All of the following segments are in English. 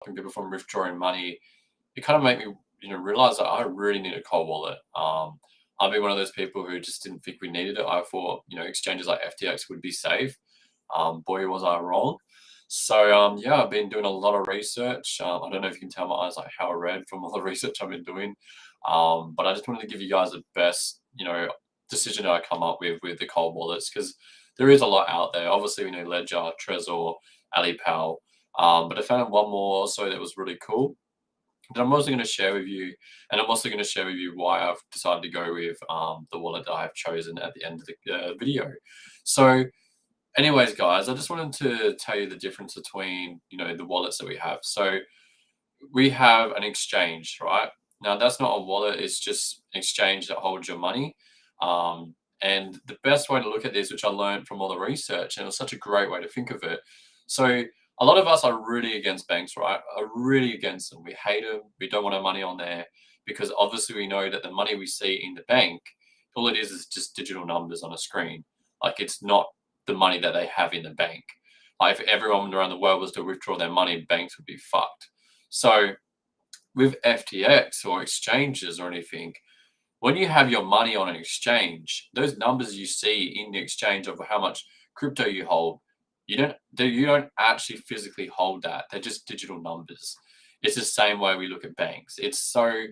people from withdrawing money, it kind of made me, realize that I really need a cold wallet. I've been one of those people who just didn't think we needed it. I thought, exchanges like FTX would be safe. Boy, was I wrong. So, yeah, I've been doing a lot of research. I don't know if you can tell my eyes like how I read from all the research I've been doing. But I just wanted to give you guys the best, decision that I come up with the cold wallets because there is a lot out there. Obviously, we know Ledger, Trezor, AliPal. But I found one more also that was really cool that I'm also going to share with you, and I'm also going to share with you why I've decided to go with the wallet that I've chosen at the end of the video. So, anyways, guys, I just wanted to tell you the difference between the wallets that we have. So, we have an exchange, right? Now, that's not a wallet; it's just an exchange that holds your money. And the best way to look at this, which I learned from all the research, and it was such a great way to think of it. So a lot of us are really against banks, right? Are really against them. We hate them. We don't want our money on there because obviously we know that the money we see in the bank, all it is just digital numbers on a screen. Like it's not the money that they have in the bank. Like if everyone around the world was to withdraw their money, banks would be fucked. So with FTX or exchanges or anything, when you have your money on an exchange, those numbers you see in the exchange of how much crypto you hold, you don't actually physically hold that. They're just digital numbers. It's the same way we look at banks. It's so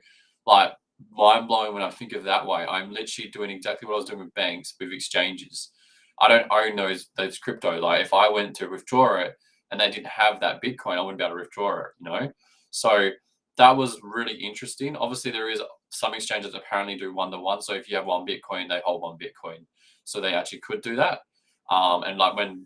like mind blowing when I think of that way. I'm literally doing exactly what I was doing with banks with exchanges. I don't own those crypto. Like if I went to withdraw it and they didn't have that Bitcoin, I wouldn't be able to withdraw it. So that was really interesting. Obviously, there is some exchanges apparently do one-to-one. So if you have one Bitcoin, they hold one Bitcoin. So they actually could do that. And like when,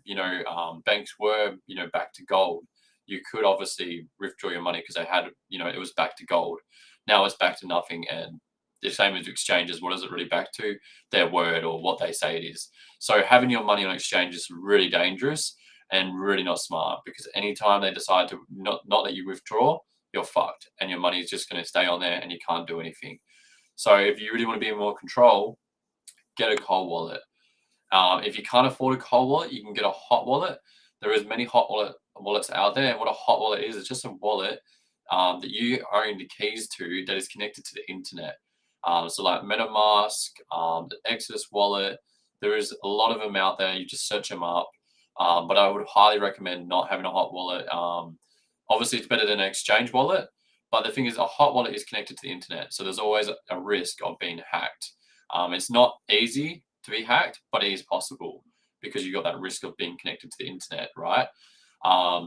banks were, back to gold, you could obviously withdraw your money because they had, it was back to gold. Now it's back to nothing. And the same as exchanges, what is it really back to? Their word or what they say it is. So having your money on exchange is really dangerous and really not smart because anytime they decide to not let you withdraw, you're fucked and your money is just going to stay on there and you can't do anything. So if you really want to be in more control, get a cold wallet. If you can't afford a cold wallet, you can get a hot wallet. There is many wallets out there. And what a hot wallet is, it's just a wallet that you own the keys to that is connected to the internet. So like MetaMask, the Exodus wallet, there is a lot of them out there. You just search them up. But I would highly recommend not having a hot wallet. Obviously, it's better than an exchange wallet. But the thing is, a hot wallet is connected to the internet. So there's always a risk of being hacked. It's not easy to be hacked, but it is possible because you got that risk of being connected to the internet, right?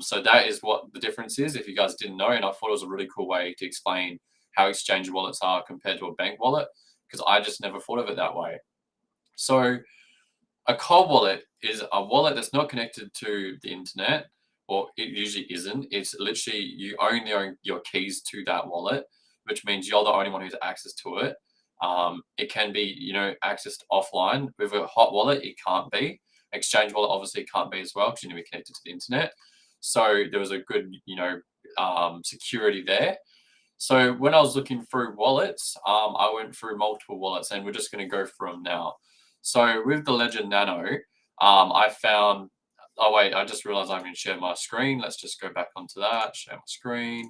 So that is what the difference is. If you guys didn't know, and I thought it was a really cool way to explain how exchange wallets are compared to a bank wallet, because I just never thought of it that way. So a cold wallet is a wallet that's not connected to the internet, or it usually isn't. It's literally you own your keys to that wallet, which means you're the only one who has access to it. It can be, accessed offline. With a hot wallet, it can't be. Exchange wallet obviously can't be as well because you need to be connected to the internet. So there was a good, security there. So when I was looking through wallets, I went through multiple wallets, and we're just going to go through them now. So with the Ledger Nano, I found. Oh wait, I just realized I haven't shared my screen. Let's just go back onto that. Share my screen.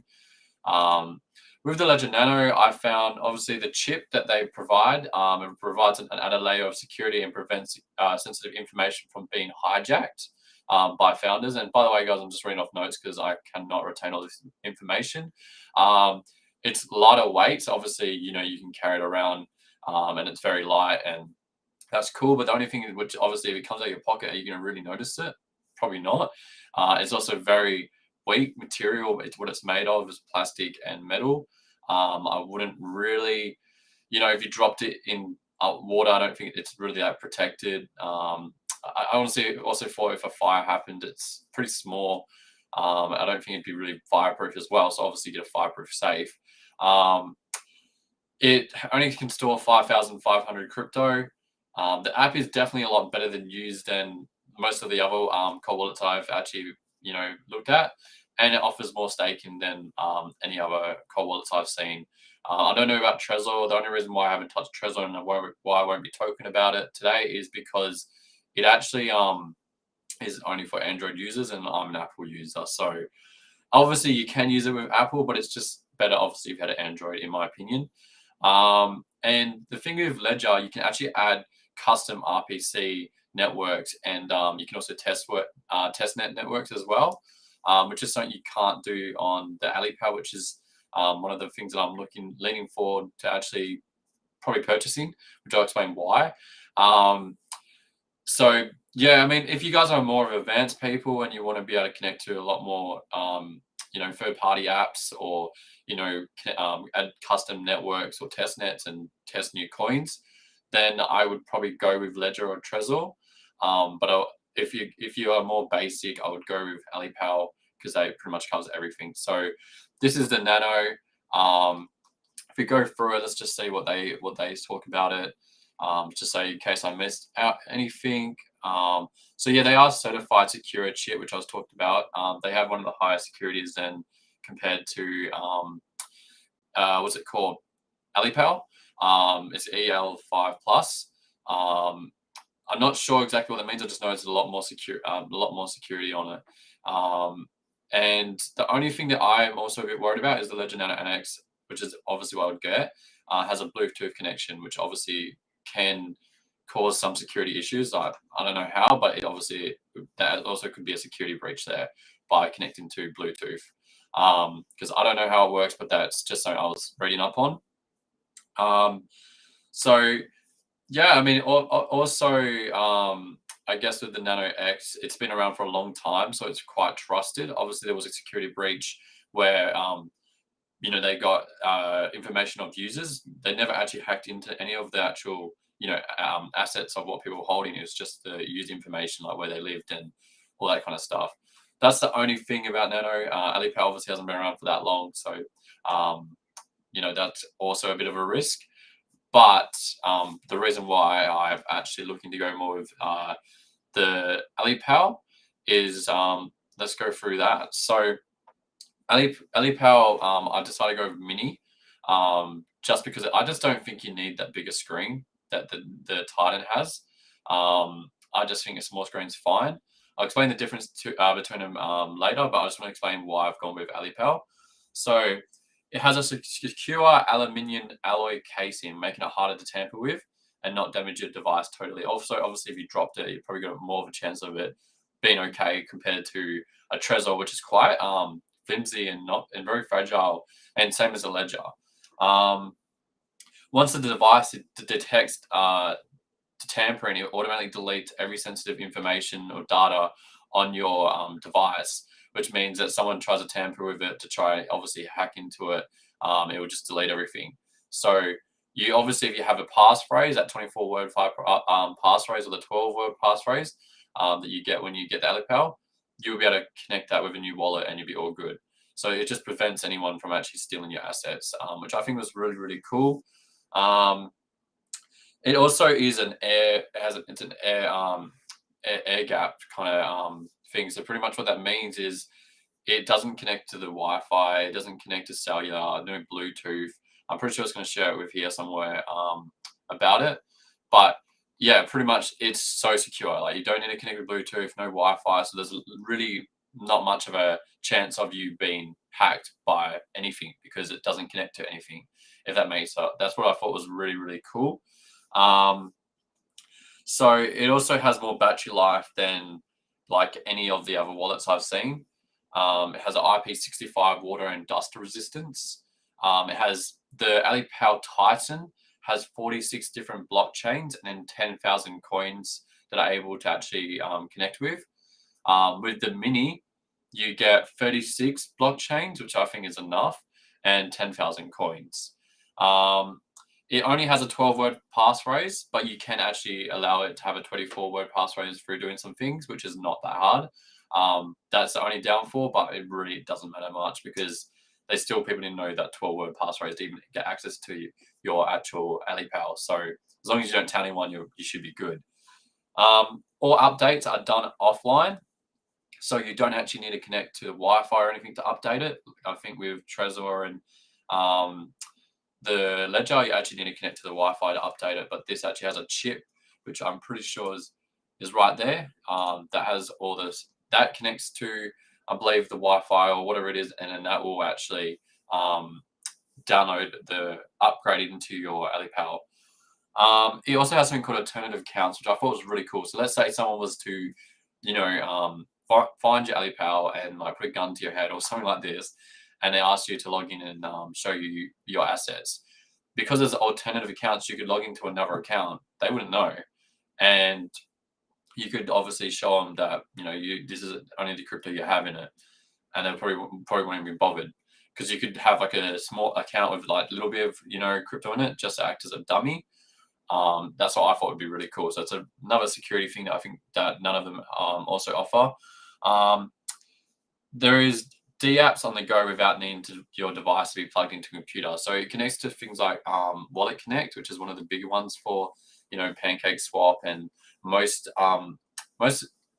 Um, with the Ledger Nano, I found obviously the chip that they provide. It provides an added layer of security and prevents sensitive information from being hijacked by founders. And by the way, guys, I'm just reading off notes because I cannot retain all this information. Um, it's lighter weight, so obviously, you can carry it around, and it's very light, and that's cool. But the only thing is, which obviously, if it comes out of your pocket, are you going to really notice it? Probably not. It's also very weak material. It's what it's made of is plastic and metal. I wouldn't really, if you dropped it in water, I don't think it's really that protected. I honestly also thought if a fire happened, it's pretty small. I don't think it'd be really fireproof as well. So obviously get a fireproof safe. It only can store 5,500 crypto. The app is definitely a lot better than most of the other cold wallets I've actually looked at, and it offers more staking than any other cold wallets I've seen. I don't know about Trezor. The only reason why I haven't touched Trezor and why I won't be talking about it today is because it actually is only for Android users, and I'm an Apple user. So Obviously, you can use it with Apple, but it's just better, obviously, if you had an Android, in my opinion. And the thing with Ledger, you can actually add custom RPC networks, and you can also testnet networks as well, which is something you can't do on the AliPal, which is one of the things that I'm leaning forward to actually probably purchasing, which I'll explain why. Um, so yeah, I mean, if you guys are more of advanced people and you want to be able to connect to a lot more, third-party apps, or add custom networks or test nets and test new coins, then I would probably go with Ledger or Trezor. If you are more basic, I would go with AliPal because they pretty much covers everything. So this is the Nano. If we go through it, let's just see what they talk about it. Just so in case I missed out anything. So yeah, they are certified secure chip, which I was talked about. They have one of the highest securities than compared to what's it called? AliPal. It's EL5 plus. I'm not sure exactly what that means. I just know it's a lot more secure, a lot more security on it. And the only thing that I'm also a bit worried about is the Ledger Nano NX, which is obviously what I would get. Has a Bluetooth connection, which obviously can cause some security issues. I don't know how, but that also could be a security breach there by connecting to Bluetooth. Because I don't know how it works, but that's just something I was reading up on. So yeah, I mean, also, I guess with the Nano X, it's been around for a long time, so it's quite trusted. Obviously, there was a security breach where they got information of users. They never actually hacked into any of the actual assets of what people were holding. It was just the user information, like where they lived and all that kind of stuff. That's the only thing about Nano. Alipay obviously hasn't been around for that long, so that's also a bit of a risk. But the reason why I'm actually looking to go more with the AliPal is, let's go through that. So AliPal, I decided to go with Mini, just because I just don't think you need that bigger screen that the Titan has. I just think a small screen's fine. I'll explain the difference between them later, but I just want to explain why I've gone with AliPal. So it has a secure aluminium alloy casing, making it harder to tamper with and not damage your device totally. Also, obviously, if you dropped it, you probably got more of a chance of it being okay compared to a Trezor, which is quite flimsy and very fragile, and same as a Ledger. Once the device detects tampering, it automatically deletes every sensitive information or data on your device, which means that someone tries to tamper with it to try obviously hack into it, it will just delete everything. So you obviously, if you have a passphrase, that 24-word passphrase, or the 12-word passphrase that you get when you get the AliPal, you'll be able to connect that with a new wallet and you'll be all good. So it just prevents anyone from actually stealing your assets, which I think was really, really cool. It also is it's an air gap kind of thing. So pretty much what that means is it doesn't connect to the Wi-Fi, it doesn't connect to cellular, no Bluetooth. I'm pretty sure it's going to share it with here somewhere about it. But yeah, pretty much it's so secure. Like, you don't need to connect with Bluetooth, no Wi-Fi. So there's really not much of a chance of you being hacked by anything because it doesn't connect to anything, if that makes sense. That's what I thought was really, really cool. So it also has more battery life than like any of the other wallets I've seen. It has an IP65 water and dust resistance. It has the AliPal Titan has 46 different blockchains and then 10,000 coins that are able to actually connect with. With the Mini, you get 36 blockchains, which I think is enough, and 10,000 coins. It only has a 12-word passphrase, but you can actually allow it to have a 24-word passphrase through doing some things, which is not that hard. That's the only downfall, but it really doesn't matter much because people need to know that 12-word passphrase to even get access to your actual AliPal. So as long as you don't tell anyone, you should be good. All updates are done offline, so you don't actually need to connect to Wi-Fi or anything to update it. I think with Trezor and the Ledger, you actually need to connect to the Wi-Fi to update it, but this actually has a chip, which I'm pretty sure is right there. That has all this. That connects to I believe, the Wi-Fi or whatever it is, and then that will actually download the upgrade into your Alipal. It also has something called alternative accounts, which I thought was really cool. So let's say someone was to, find your Alipal and like put a gun to your head or something like this, and they ask you to log in and show you your assets. Because there's alternative accounts, you could log into another account. They wouldn't know, and you could obviously show them that this is only the crypto you have in it, and they probably won't be bothered, because you could have like a small account with like a little bit of crypto in it just to act as a dummy. That's what I thought would be really cool. So it's another security thing that I think that none of them also offer. There is D-apps on the go without needing your device to be plugged into a computer. So it connects to things like Wallet Connect, which is one of the bigger ones for Pancake Swap and most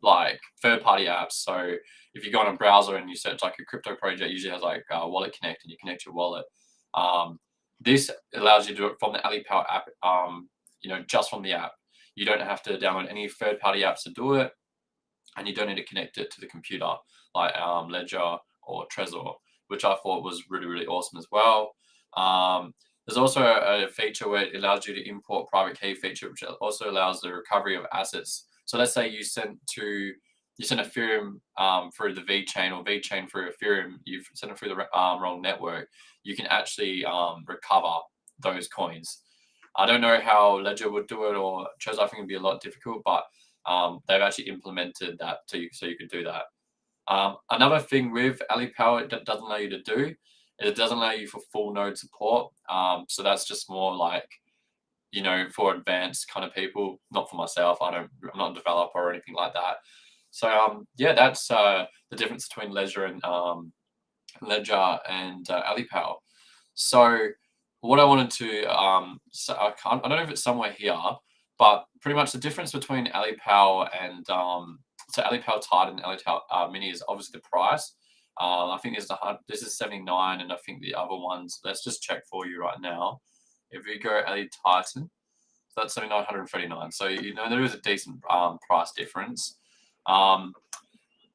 like third-party apps. So if you go on a browser and you search like a crypto project, it usually has like Wallet Connect, and you connect your wallet. This allows you to do it from the Alipal app, just from the app. You don't have to download any third-party apps to do it, and you don't need to connect it to the computer like Ledger or Trezor, which I thought was really, really awesome as well. There's also a feature where it allows you to import private key feature, which also allows the recovery of assets. So let's say you sent Ethereum through the VeChain, or VeChain through Ethereum, you've sent it through the wrong network. You can actually recover those coins. I don't know how Ledger would do it, or Trezor. I think it'd be a lot difficult, but they've actually implemented that so you could do that. Another thing with Alipal it doesn't allow you to do is it doesn't allow you for full node support. So that's just more like, for advanced kind of people, not for myself. I'm not a developer or anything like that. So that's the difference between Ledger and Alipal. So what I wanted to I don't know if it's somewhere here, but pretty much the difference between Alipal and so Alipal Titan and Alipal Mini is obviously the price. I think this is 79, and I think the other ones. Let's just check for you right now. If we go Ali Titan, so that's 7,939. So there is a decent price difference.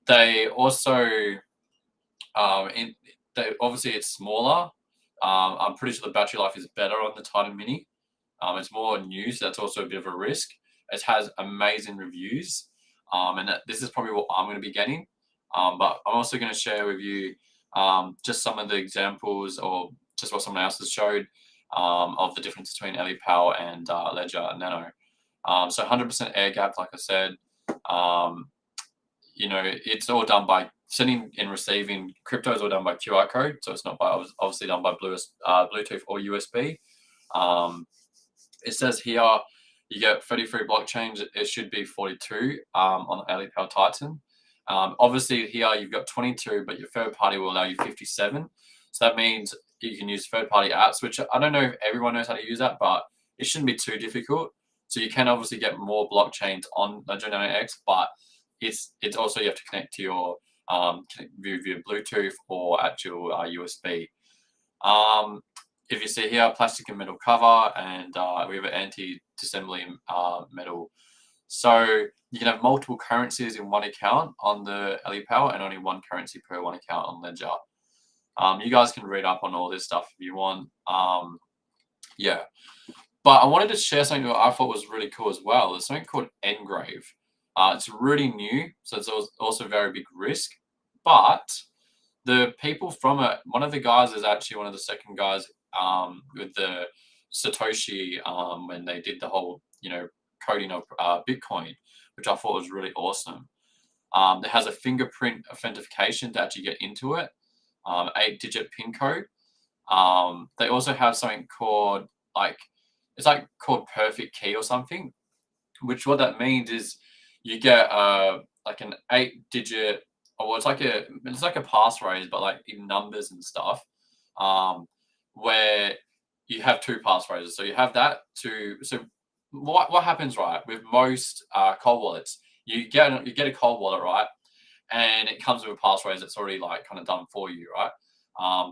They also obviously it's smaller. I'm pretty sure the battery life is better on the Titan Mini. It's more new, so that's also a bit of a risk. It has amazing reviews, and this is probably what I'm going to be getting. But I'm also going to share with you just some of the examples, or just what someone else has showed of the difference between Alipal and Ledger Nano. So 100% air gap, like I said. It's all done by sending and receiving crypto is all done by QR code, so it's not obviously done by Bluetooth or USB. It says here you get 33 blockchains. It should be 42 on Alipal Titan. Obviously here you've got 22, but your third party will allow you 57. So that means you can use third party apps, which I don't know if everyone knows how to use that, but it shouldn't be too difficult. So you can obviously get more blockchains on Ledger Nano X, but it's also you have to connect to your via Bluetooth or actual USB. If you see here, plastic and metal cover, and we have an anti-dissembly metal. So you can have multiple currencies in one account on the Alipal, and only one currency per one account on Ledger. You guys can read up on all this stuff if you want. But I wanted to share something that I thought was really cool as well. There's something called Engrave. It's really new, so it's also very big risk. But the people from it, one of the guys is actually one of the second guys with the Satoshi when they did the whole, coding of Bitcoin, which I thought was really awesome. It has a fingerprint authentication to actually get into it, 8-digit PIN code. They also have something called it's called perfect key or something, which what that means is you get like an 8-digit, or it's like a passphrase, but like in numbers and stuff, where you have two passphrases. So you have that so what happens, right, with most cold wallets, you get a cold wallet, right, and it comes with a passphrase that's already like kind of done for you, right?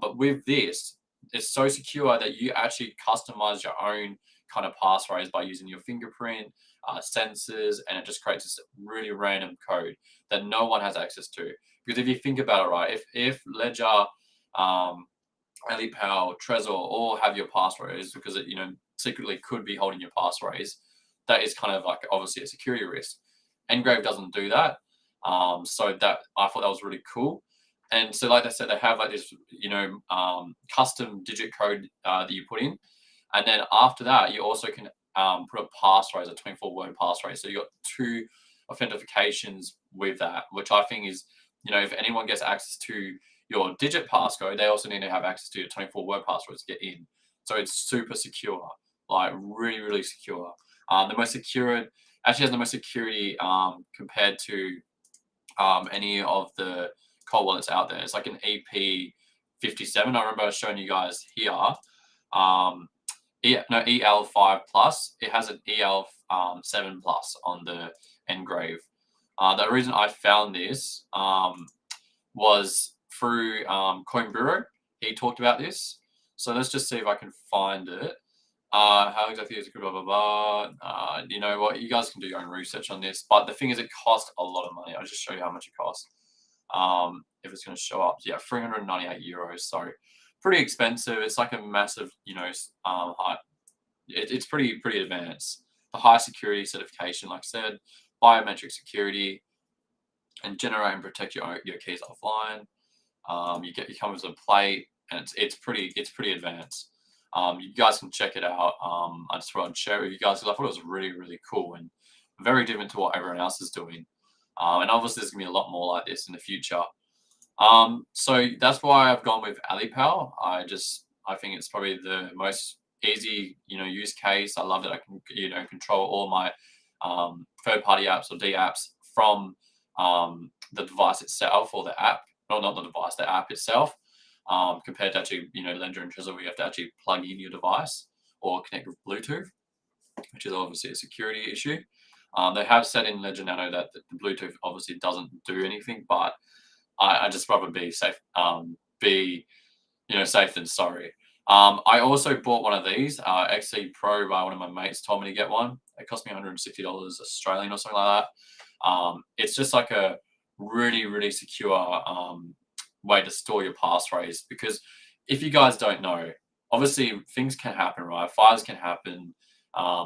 But with this, it's so secure that you actually customize your own kind of passphrase by using your fingerprint, sensors, and it just creates this really random code that no one has access to. Because if you think about it, right, if Ledger, um, AliPal, Trezor all have your passphrase because it, secretly could be holding your passphrase, that is kind of like obviously a security risk. Ngrave doesn't do that. So that I thought that was really cool. And so, like I said, they have like this, custom digit code that you put in, and then after that, you also can put a passphrase, a 24-word passphrase. So you got two authentications with that, which I think is, if anyone gets access to your digit passcode, they also need to have access to your 24-word password to get in. So it's super secure, like really, really secure. The most secure, actually has the most security compared to any of the cold wallets out there. It's like an EP57. I remember showing you guys here. EL5 plus. It has an EL7 plus on the Ngrave. The reason I found this was through Coin Bureau. He talked about this. So let's just see if I can find it. How exactly is it? Blah, blah, blah. You know what? You guys can do your own research on this. But the thing is, it costs a lot of money. I'll just show you how much it costs. If it's going to show up. Yeah, 398 euros. So pretty expensive. It's like a massive, high. It's pretty advanced. The high security certification, like I said, biometric security, and generate and protect your keys offline. You come with a plate, and it's pretty advanced. You guys can check it out. I just thought I'd share it with you guys because I thought it was really, really cool and very different to what everyone else is doing. And obviously, there's gonna be a lot more like this in the future. So that's why I've gone with AliPal. I think it's probably the most easy, use case. I love that I can, control all my third-party apps or D apps from the device itself or the app. Well, not the device, the app itself. Compared to actually, Ledger and Trezor, where you have to actually plug in your device or connect with Bluetooth, which is obviously a security issue. They have said in Ledger Nano that the Bluetooth obviously doesn't do anything, but I just rather be safe, safe than sorry. I also bought one of these, XC Pro, by one of my mates told me to get one. It cost me $160 Australian or something like that. It's just like a really, really secure way to store your passphrase, because if you guys don't know, obviously things can happen, right? Fires can happen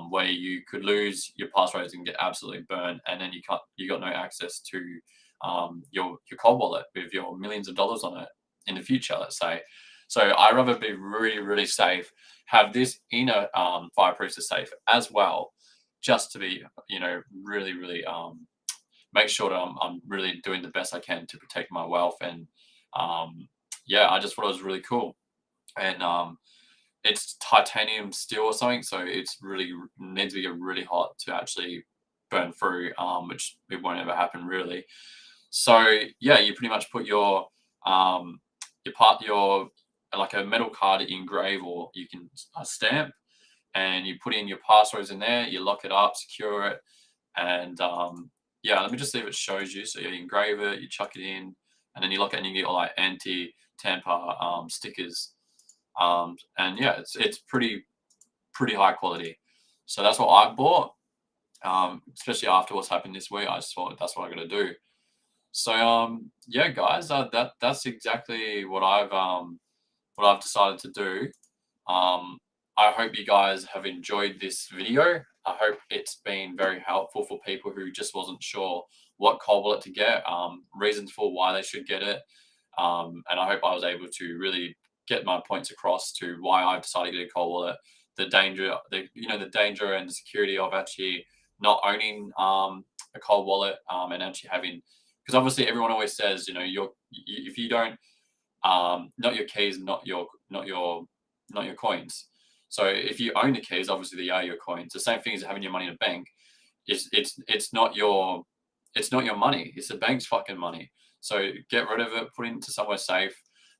where you could lose your passphrase and get absolutely burned, and then you got no access to your cold wallet with your millions of dollars on it in the future, let's say. So I'd rather be really, really safe, have this in a fireproof safe as well, just to be, really, really make sure that I'm really doing the best I can to protect my wealth. And I just thought it was really cool. And it's titanium steel or something, so it's really needs to be really hot to actually burn through, which it won't ever happen really. So yeah, you pretty much put your like a metal card that you engrave, or you can stamp, and you put in your passwords in there, you lock it up, secure it, and let me just see if it shows you. So you engrave it, you chuck it in, and then you lock it, and you get all like anti-tamper stickers. And yeah, it's pretty high quality. So that's what I bought. Especially after what's happened this week, I just thought that's what I got to do. So yeah, guys, that's exactly what I've decided to do. I hope you guys have enjoyed this video. I hope it's been very helpful for people who just wasn't sure what cold wallet to get, reasons for why they should get it. And I hope I was able to really get my points across to why I've decided to get a cold wallet, the danger and the security of actually not owning a cold wallet, and actually having, because obviously everyone always says, if you don't, not your keys, not your coins. So if you own the keys, obviously they are your coins. The same thing as having your money in a bank. It's not your money. It's the bank's fucking money. So get rid of it, put it into somewhere safe.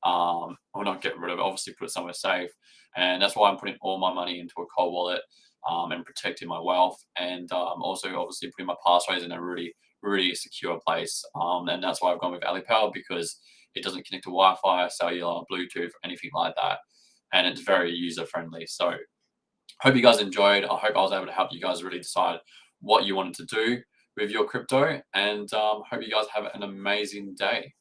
Or not get rid of it, obviously put it somewhere safe. And that's why I'm putting all my money into a cold wallet, and protecting my wealth, and also obviously putting my passwords in a really, really secure place. And that's why I've gone with AliPal, because it doesn't connect to Wi-Fi, cellular, Bluetooth, anything like that. And it's very user friendly. So Hope you guys enjoyed. I hope I was able to help you guys really decide what you wanted to do with your crypto, and hope you guys have an amazing day.